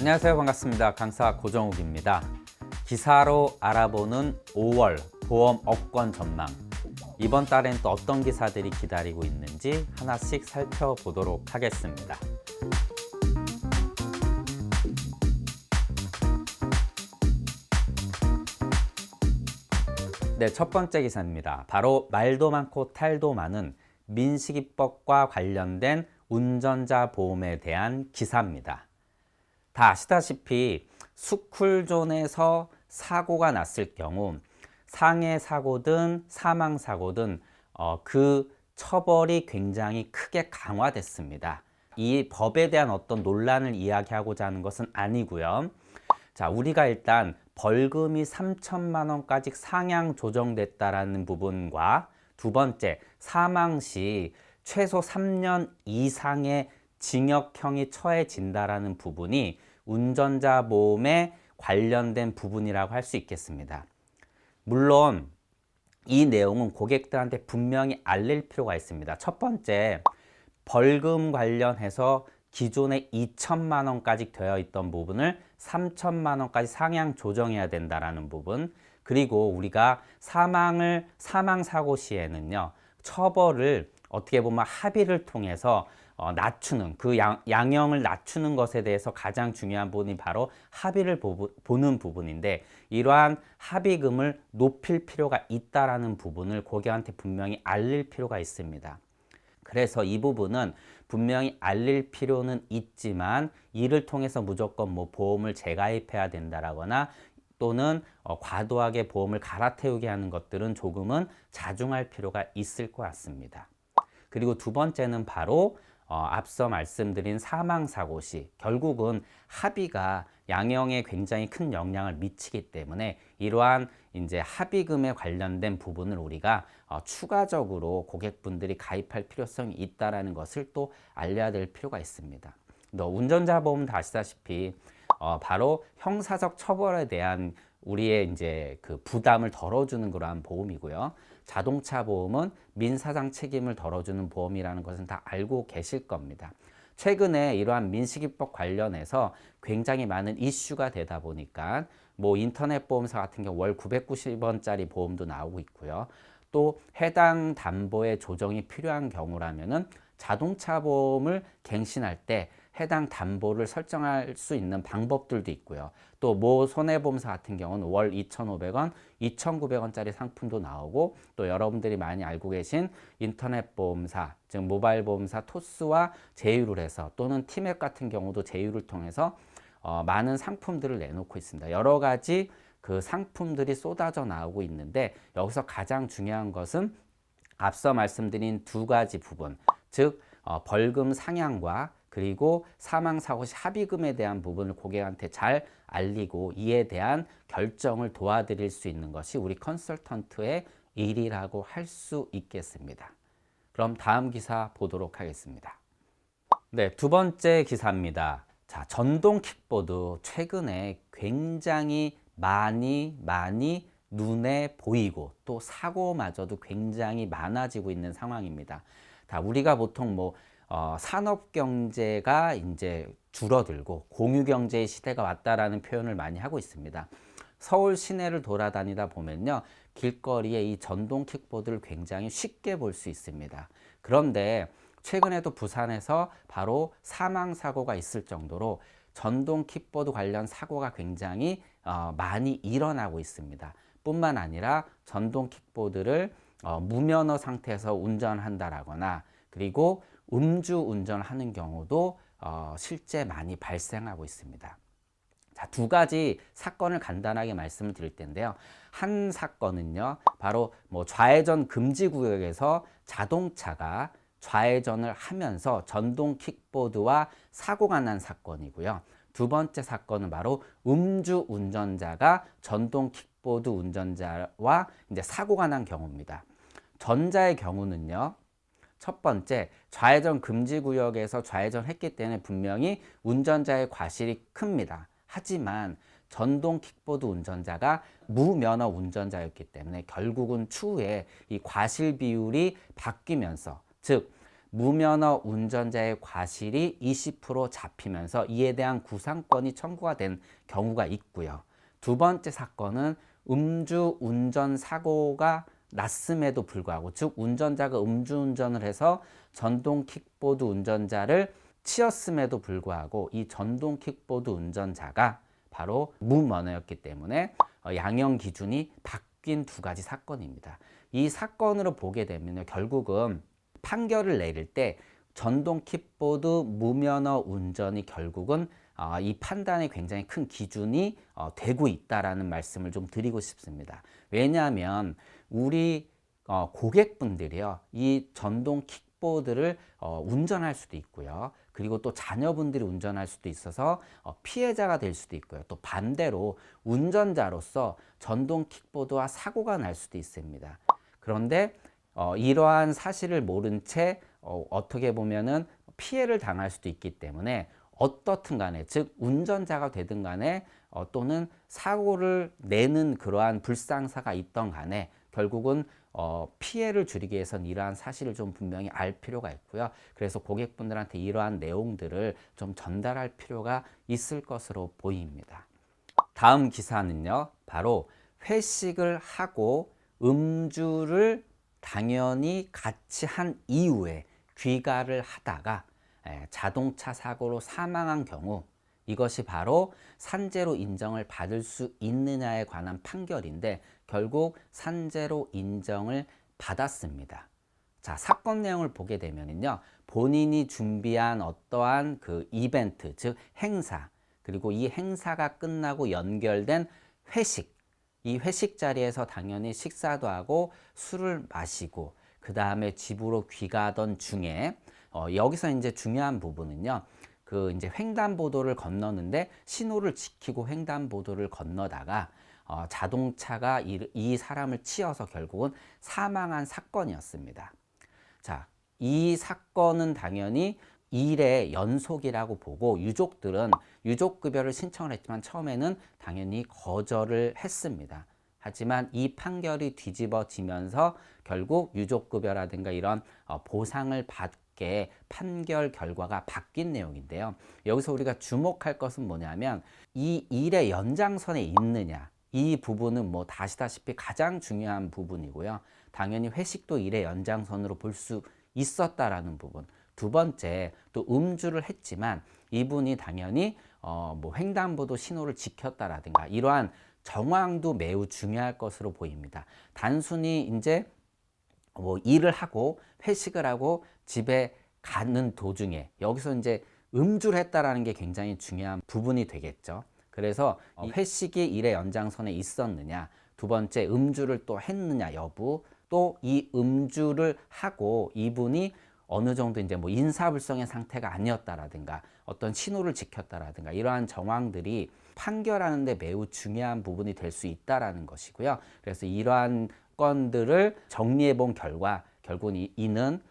안녕하세요. 반갑습니다. 강사 고정욱입니다. 기사로 알아보는 5월 보험 업권 전망. 이번 달엔 또 어떤 기사들이 기다리고 있는지 하나씩 살펴보도록 하겠습니다. 네, 첫 번째 기사입니다. 바로 말도 많고 탈도 많은 민식이법과 관련된 운전자 보험에 대한 기사입니다. 다 아시다시피 스쿨존에서 사고가 났을 경우 상해 사고든 사망 사고든 그 처벌이 굉장히 크게 강화됐습니다. 이 법에 대한 어떤 논란을 이야기하고자 하는 것은 아니고요. 자, 우리가 일단 벌금이 3천만 원까지 상향 조정됐다라는 부분과 두 번째, 사망 시 최소 3년 이상의 징역형이 처해진다라는 부분이 운전자 보험에 관련된 부분이라고 할 수 있겠습니다. 물론 이 내용은 고객들한테 분명히 알릴 필요가 있습니다. 첫 번째, 벌금 관련해서 기존에 2천만 원까지 되어 있던 부분을 3천만 원까지 상향 조정해야 된다라는 부분, 그리고 우리가 사망 사고 시에는요, 처벌을 어떻게 보면 합의를 통해서 낮추는, 그 양형을 낮추는 것에 대해서 가장 중요한 부분이 바로 합의를 보는 부분인데, 이러한 합의금을 높일 필요가 있다라는 부분을 고객한테 분명히 알릴 필요가 있습니다. 그래서 이 부분은 분명히 알릴 필요는 있지만, 이를 통해서 무조건 뭐 보험을 재가입해야 된다라거나 또는 과도하게 보험을 갈아태우게 하는 것들은 조금은 자중할 필요가 있을 것 같습니다. 그리고 두 번째는 바로 앞서 말씀드린 사망사고 시 결국은 합의가 양형에 굉장히 큰 영향을 미치기 때문에 이러한 이제 합의금에 관련된 부분을 우리가 추가적으로 고객분들이 가입할 필요성이 있다라는 것을 또 알려야 될 필요가 있습니다. 운전자 보험 다 아시다시피 바로 형사적 처벌에 대한 우리의 이제 그 부담을 덜어주는 그러한 보험이고요. 자동차 보험은 민사상 책임을 덜어주는 보험이라는 것은 다 알고 계실 겁니다. 최근에 이러한 민식이법 관련해서 굉장히 많은 이슈가 되다 보니까 뭐 인터넷 보험사 같은 경우 월 990원짜리 보험도 나오고 있고요. 또 해당 담보의 조정이 필요한 경우라면은 자동차 보험을 갱신할 때 해당 담보를 설정할 수 있는 방법들도 있고요. 또 모 손해보험사 같은 경우는 월 2,500원, 2,900원짜리 상품도 나오고, 또 여러분들이 많이 알고 계신 인터넷 보험사, 즉 모바일 보험사 토스와 제휴를 해서, 또는 티맵 같은 경우도 제휴를 통해서 많은 상품들을 내놓고 있습니다. 여러 가지 그 상품들이 쏟아져 나오고 있는데, 여기서 가장 중요한 것은 앞서 말씀드린 두 가지 부분, 즉 벌금 상향과 그리고 사망사고 시 합의금에 대한 부분을 고객한테 잘 알리고 이에 대한 결정을 도와드릴 수 있는 것이 우리 컨설턴트의 일이라고 할 수 있겠습니다. 그럼 다음 기사 보도록 하겠습니다. 네, 두 번째 기사입니다. 자, 전동 킥보드 최근에 굉장히 많이 눈에 보이고 또 사고마저도 굉장히 많아지고 있는 상황입니다. 우리가 보통 뭐 산업 경제가 이제 줄어들고 공유 경제의 시대가 왔다라는 표현을 많이 하고 있습니다. 서울 시내를 돌아다니다 보면요, 길거리에 이 전동 킥보드를 굉장히 쉽게 볼 수 있습니다. 그런데 최근에도 부산에서 바로 사망 사고가 있을 정도로 전동 킥보드 관련 사고가 굉장히 많이 일어나고 있습니다. 뿐만 아니라 전동 킥보드를 무면허 상태에서 운전한다라거나 그리고 음주 운전하는 경우도 실제 많이 발생하고 있습니다. 자, 두 가지 사건을 간단하게 말씀을 드릴 텐데요. 한 사건은요, 바로 뭐 좌회전 금지 구역에서 자동차가 좌회전을 하면서 전동 킥보드와 사고가 난 사건이고요. 두 번째 사건은 바로 음주 운전자가 전동 킥보드 운전자와 이제 사고가 난 경우입니다. 전자의 경우는요, 첫 번째, 좌회전 금지 구역에서 좌회전했기 때문에 분명히 운전자의 과실이 큽니다. 하지만 전동 킥보드 운전자가 무면허 운전자였기 때문에 결국은 추후에 이 과실 비율이 바뀌면서, 즉 무면허 운전자의 과실이 20% 잡히면서 이에 대한 구상권이 청구가 된 경우가 있고요. 두 번째 사건은 음주 운전 사고가 났음에도 불구하고, 즉 운전자가 음주운전을 해서 전동 킥보드 운전자를 치였음에도 불구하고 이 전동 킥보드 운전자가 바로 무면허였기 때문에 양형 기준이 바뀐 두 가지 사건입니다. 이 사건으로 보게 되면 결국은 판결을 내릴 때 전동 킥보드 무면허 운전이 결국은 이 판단에 굉장히 큰 기준이 되고 있다라는 말씀을 좀 드리고 싶습니다. 왜냐하면 우리 고객분들이요, 이 전동 킥보드를 운전할 수도 있고요. 그리고 또 자녀분들이 운전할 수도 있어서 피해자가 될 수도 있고요. 또 반대로 운전자로서 전동 킥보드와 사고가 날 수도 있습니다. 그런데 이러한 사실을 모른 채 어떻게 보면은 피해를 당할 수도 있기 때문에 어떻든 간에, 즉 운전자가 되든 간에 또는 사고를 내는 그러한 불상사가 있던 간에 결국은 피해를 줄이기 위해서는 이러한 사실을 좀 분명히 알 필요가 있고요. 그래서 고객분들한테 이러한 내용들을 좀 전달할 필요가 있을 것으로 보입니다. 다음 기사는요, 바로 회식을 하고 음주를 당연히 같이 한 이후에 귀가를 하다가 자동차 사고로 사망한 경우, 이것이 바로 산재로 인정을 받을 수 있느냐에 관한 판결인데 결국 산재로 인정을 받았습니다. 자, 사건 내용을 보게 되면요, 본인이 준비한 어떠한 그 이벤트, 즉 행사, 그리고 이 행사가 끝나고 연결된 회식, 이 회식 자리에서 당연히 식사도 하고 술을 마시고 그 다음에 집으로 귀가하던 중에 여기서 이제 중요한 부분은요, 그 이제 횡단보도를 건너는데 신호를 지키고 횡단보도를 건너다가 자동차가 이 사람을 치여서 결국은 사망한 사건이었습니다. 자, 이 사건은 당연히 일의 연속이라고 보고 유족들은 유족급여를 신청을 했지만 처음에는 당연히 거절을 했습니다. 하지만 이 판결이 뒤집어지면서 결국 유족급여라든가 이런 보상을 받게 판결 결과가 바뀐 내용인데요. 여기서 우리가 주목할 것은 뭐냐면 이 일의 연장선에 있느냐, 이 부분은 뭐 아시다시피 가장 중요한 부분이고요. 당연히 회식도 일의 연장선으로 볼 수 있었다라는 부분. 두 번째, 또 음주를 했지만 이분이 당연히 뭐 횡단보도 신호를 지켰다라든가 이러한 정황도 매우 중요할 것으로 보입니다. 단순히 이제 뭐 일을 하고 회식을 하고 집에 가는 도중에 여기서 이제 음주를 했다라는 게 굉장히 중요한 부분이 되겠죠. 그래서 회식이 일의 연장선에 있었느냐, 두 번째 음주를 또 했느냐 여부, 또 이 음주를 하고 이분이 어느 정도 이제 뭐 인사불성의 상태가 아니었다라든가 어떤 신호를 지켰다라든가 이러한 정황들이 판결하는데 매우 중요한 부분이 될 수 있다라는 것이고요. 그래서 이러한 건들을 정리해 본 결과 결국은 이는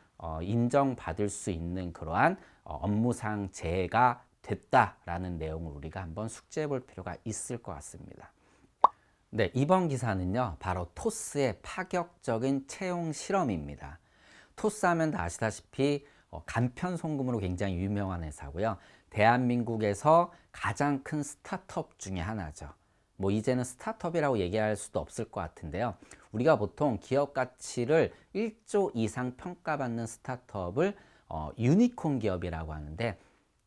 인정받을 수 있는 그러한 업무상 재해가 됐다라는 내용을 우리가 한번 숙지해 볼 필요가 있을 것 같습니다. 네, 이번 기사는요, 바로 토스의 파격적인 채용 실험입니다. 토스 하면 다 아시다시피 간편 송금으로 굉장히 유명한 회사고요. 대한민국에서 가장 큰 스타트업 중에 하나죠. 뭐 이제는 스타트업이라고 얘기할 수도 없을 것 같은데요. 우리가 보통 기업 가치를 1조 이상 평가받는 스타트업을 유니콘 기업이라고 하는데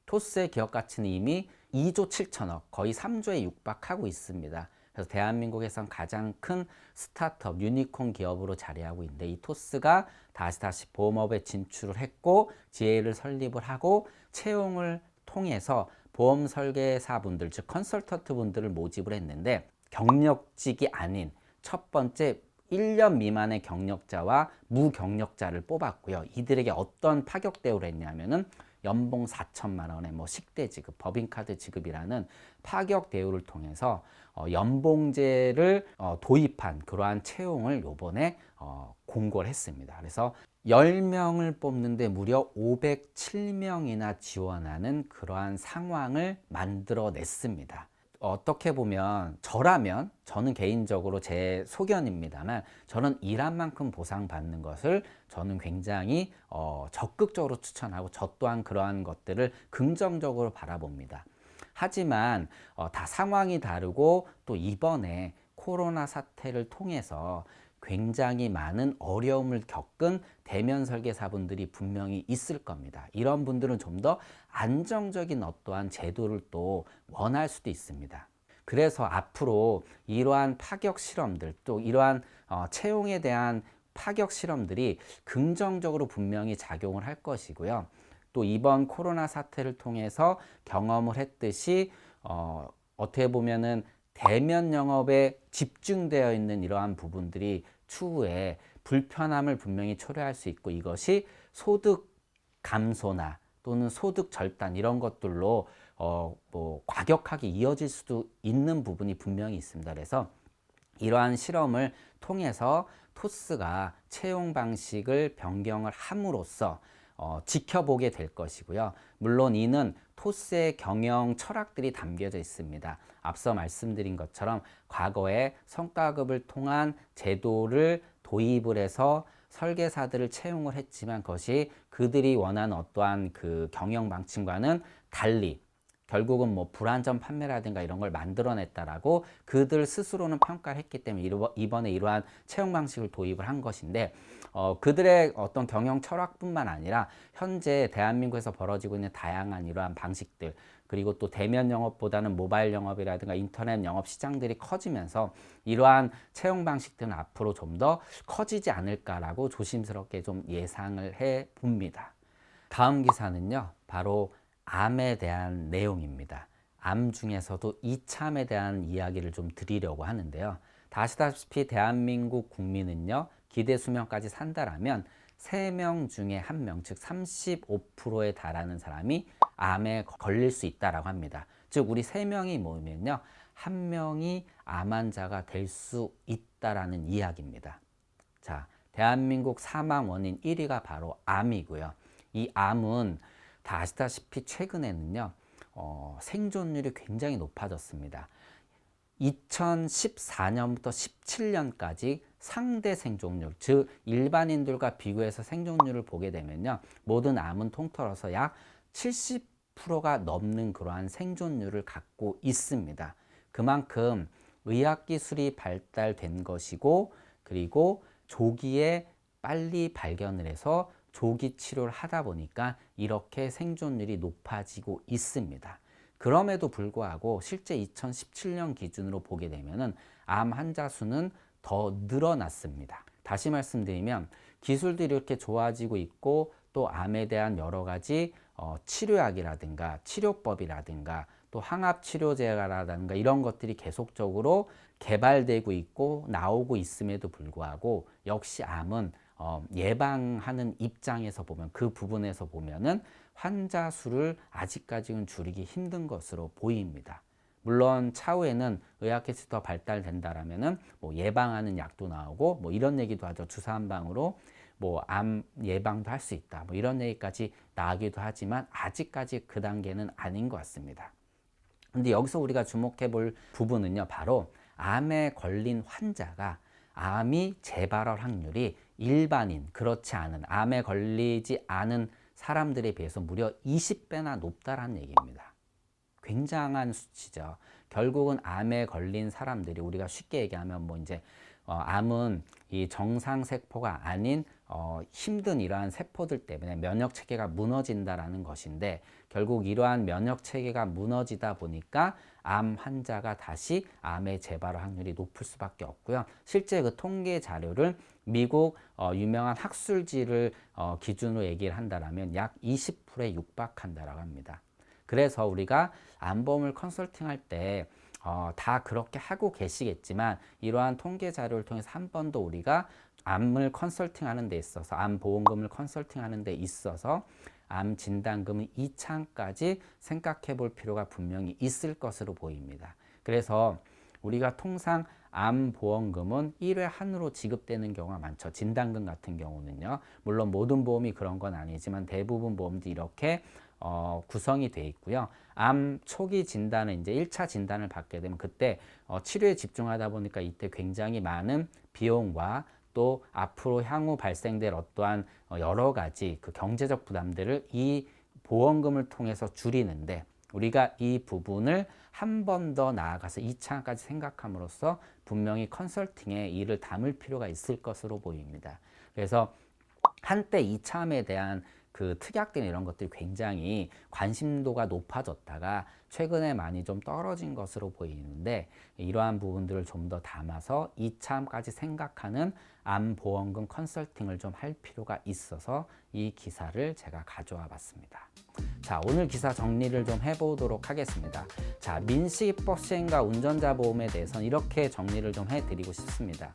토스의 기업 가치는 이미 2조 7천억, 거의 3조에 육박하고 있습니다. 그래서 대한민국에선 가장 큰 스타트업, 유니콘 기업으로 자리하고 있는데 이 토스가 다 아시다시피 보험업에 진출을 했고 GA를 설립을 하고 채용을 통해서 보험 설계사분들, 즉 컨설턴트 분들을 모집을 했는데 경력직이 아닌 첫 번째 1년 미만의 경력자와 무경력자를 뽑았고요. 이들에게 어떤 파격 대우를 했냐면은 연봉 4천만 원에 뭐 식대 지급, 법인카드 지급이라는 파격 대우를 통해서 연봉제를 도입한 그러한 채용을 요번에 공고를 했습니다. 그래서 10명을 뽑는데 무려 507명이나 지원하는 그러한 상황을 만들어냈습니다. 어떻게 보면 저는 개인적으로 제 소견입니다만 저는 일한 만큼 보상받는 것을 저는 굉장히 적극적으로 추천하고 저 또한 그러한 것들을 긍정적으로 바라봅니다. 하지만 다 상황이 다르고 또 이번에 코로나 사태를 통해서 굉장히 많은 어려움을 겪은 대면 설계사분들이 분명히 있을 겁니다. 이런 분들은 좀 더 안정적인 어떠한 제도를 또 원할 수도 있습니다. 그래서 앞으로 이러한 파격 실험들 또 이러한 채용에 대한 파격 실험들이 긍정적으로 분명히 작용을 할 것이고요. 또 이번 코로나 사태를 통해서 경험을 했듯이 어떻게 보면은 대면 영업에 집중되어 있는 이러한 부분들이 추후에 불편함을 분명히 초래할 수 있고 이것이 소득 감소나 또는 소득 절단 이런 것들로 뭐 과격하게 이어질 수도 있는 부분이 분명히 있습니다. 그래서 이러한 실험을 통해서 토스가 채용 방식을 변경을 함으로써 지켜보게 될 것이고요. 물론 이는 토스의 경영 철학들이 담겨져 있습니다. 앞서 말씀드린 것처럼 과거에 성과급을 통한 제도를 도입을 해서 설계사들을 채용을 했지만 그것이 그들이 원하는 어떠한 그 경영 방침과는 달리 결국은 뭐 불안전 판매라든가 이런 걸 만들어냈다라고 그들 스스로는 평가를 했기 때문에 이번에 이러한 채용 방식을 도입을 한 것인데 그들의 어떤 경영 철학뿐만 아니라 현재 대한민국에서 벌어지고 있는 다양한 이러한 방식들 그리고 또 대면 영업보다는 모바일 영업이라든가 인터넷 영업 시장들이 커지면서 이러한 채용 방식들은 앞으로 좀 더 커지지 않을까라고 조심스럽게 좀 예상을 해 봅니다. 다음 기사는요, 바로 암에 대한 내용입니다. 암 중에서도 이참에 대한 이야기를 좀 드리려고 하는데요. 다 아시다시피 대한민국 국민은요, 기대 수명까지 산다라면 3명 중에 1명, 즉 35%에 달하는 사람이 암에 걸릴 수 있다라고 합니다. 즉 우리 3명이 모이면요, 1명이 암 환자가 될 수 있다라는 이야기입니다. 자, 대한민국 사망 원인 1위가 바로 암이고요. 이 암은 다 아시다시피 최근에는요, 생존율이 굉장히 높아졌습니다. 2014년부터 17년까지 상대 생존율, 즉 일반인들과 비교해서 생존율을 보게 되면요, 모든 암은 통틀어서 약 70%가 넘는 그러한 생존율을 갖고 있습니다. 그만큼 의학기술이 발달된 것이고 그리고 조기에 빨리 발견을 해서 조기 치료를 하다 보니까 이렇게 생존율이 높아지고 있습니다. 그럼에도 불구하고 실제 2017년 기준으로 보게 되면은 암 환자 수는 더 늘어났습니다. 다시 말씀드리면 기술들이 이렇게 좋아지고 있고 또 암에 대한 여러 가지 치료약이라든가 치료법이라든가 또 항암치료제라든가 이런 것들이 계속적으로 개발되고 있고 나오고 있음에도 불구하고 역시 암은 예방하는 입장에서 보면 그 부분에서 보면은 환자 수를 아직까지는 줄이기 힘든 것으로 보입니다. 물론 차후에는 의학기술이 더 발달된다라면은 뭐 예방하는 약도 나오고 뭐 이런 얘기도 하죠. 주사 한 방으로 뭐 암 예방도 할 수 있다. 뭐 이런 얘기까지 나오기도 하지만 아직까지 그 단계는 아닌 것 같습니다. 근데 여기서 우리가 주목해 볼 부분은요, 바로 암에 걸린 환자가 암이 재발할 확률이 일반인, 그렇지 않은 암에 걸리지 않은 사람들에 비해서 무려 20배나 높다라는 얘기입니다. 굉장한 수치죠. 결국은 암에 걸린 사람들이 우리가 쉽게 얘기하면 뭐 이제 암은 이 정상 세포가 아닌 힘든 이러한 세포들 때문에 면역 체계가 무너진다라는 것인데 결국 이러한 면역 체계가 무너지다 보니까 암 환자가 다시 암의 재발 확률이 높을 수밖에 없고요. 실제 그 통계 자료를 미국 유명한 학술지를 기준으로 얘기를 한다라면 약 20%에 육박한다라고 합니다. 그래서 우리가 암보험을 컨설팅할 때 다 그렇게 하고 계시겠지만 이러한 통계 자료를 통해서 한 번 더 우리가 암을 컨설팅하는 데 있어서 암보험금을 컨설팅하는 데 있어서 암 진단금의 이차까지 생각해 볼 필요가 분명히 있을 것으로 보입니다. 그래서 우리가 통상 암보험금은 1회 한으로 지급되는 경우가 많죠. 진단금 같은 경우는요. 물론 모든 보험이 그런 건 아니지만 대부분 보험도 이렇게 구성이 되어 있고요. 암 초기 진단은 이제 1차 진단을 받게 되면 그때 치료에 집중하다 보니까 이때 굉장히 많은 비용과 또 앞으로 향후 발생될 어떠한 여러 가지 그 경제적 부담들을 이 보험금을 통해서 줄이는데 우리가 이 부분을 한 번 더 나아가서 2차까지 생각함으로써 분명히 컨설팅에 이를 담을 필요가 있을 것으로 보입니다. 그래서 한때 이참에 대한 그 특약들 이런 것들이 굉장히 관심도가 높아졌다가 최근에 많이 좀 떨어진 것으로 보이는데 이러한 부분들을 좀 더 담아서 이참까지 생각하는 암보험금 컨설팅을 좀 할 필요가 있어서 이 기사를 제가 가져와 봤습니다. 자, 오늘 기사 정리를 좀 해보도록 하겠습니다. 자, 민식이법 시행과 운전자 보험에 대해서는 이렇게 정리를 좀 해드리고 싶습니다.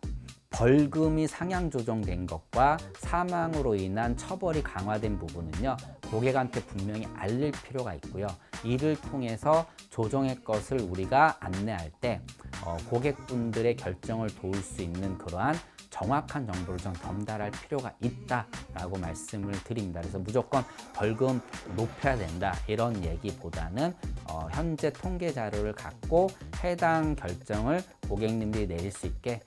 벌금이 상향 조정된 것과 사망으로 인한 처벌이 강화된 부분은요, 고객한테 분명히 알릴 필요가 있고요. 이를 통해서 조정의 것을 우리가 안내할 때 고객분들의 결정을 도울 수 있는 그러한 정확한 정보를 좀 전달할 필요가 있다라고 말씀을 드립니다. 그래서 무조건 벌금 높여야 된다 이런 얘기보다는 현재 통계 자료를 갖고 해당 결정을 고객님들이 내릴 수 있게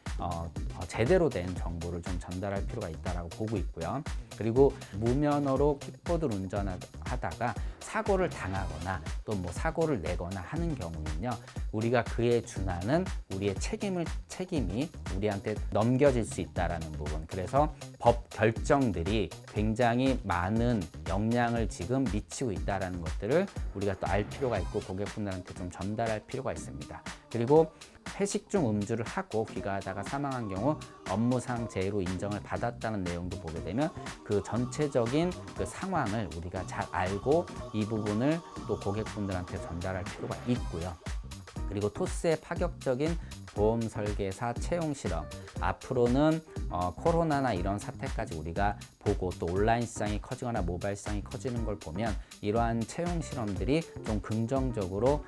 제대로 된 정보를 좀 전달할 필요가 있다라고 보고 있고요. 그리고 무면허로 킥보드를 운전하다가 사고를 당하거나 또 뭐 사고를 내거나 하는 경우는요, 우리가 그에 준하는 우리의 책임이 우리한테 넘겨질 수 있다라는 부분. 그래서 법 결정들이 굉장히 많은 영향을 지금 미치고 있다라는 것들을 우리가 또 알 필요가 있고 고객분들한테 좀 전달할 필요가 있습니다. 그리고 회식 중 음주를 하고 귀가하다가 사망한 경우 업무상 재해로 인정을 받았다는 내용도 보게 되면 그 전체적인 그 상황을 우리가 잘 알고 이 부분을 또 고객분들한테 전달할 필요가 있고요. 그리고 토스의 파격적인 보험 설계사 채용 실험, 앞으로는 코로나나 이런 사태까지 우리가 보고 또 온라인 시장이 커지거나 모바일 시장이 커지는 걸 보면 이러한 채용 실험들이 좀 긍정적으로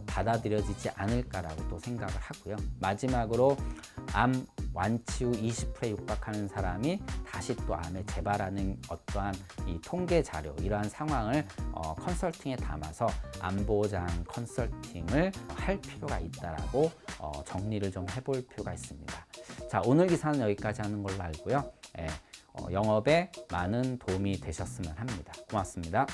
받아들여지지 않을까라고 또 생각을 하고요. 마지막으로 암 완치 후 20%에 육박하는 사람이 다시 또 암에 재발하는 어떠한 이 통계 자료, 이러한 상황을 컨설팅에 담아서 암보장 컨설팅을 할 필요가 있다라고 정리를 좀 해볼 필요가 있습니다. 자, 오늘 기사는 여기까지 하는 걸로 알고요. 영업에 많은 도움이 되셨으면 합니다. 고맙습니다.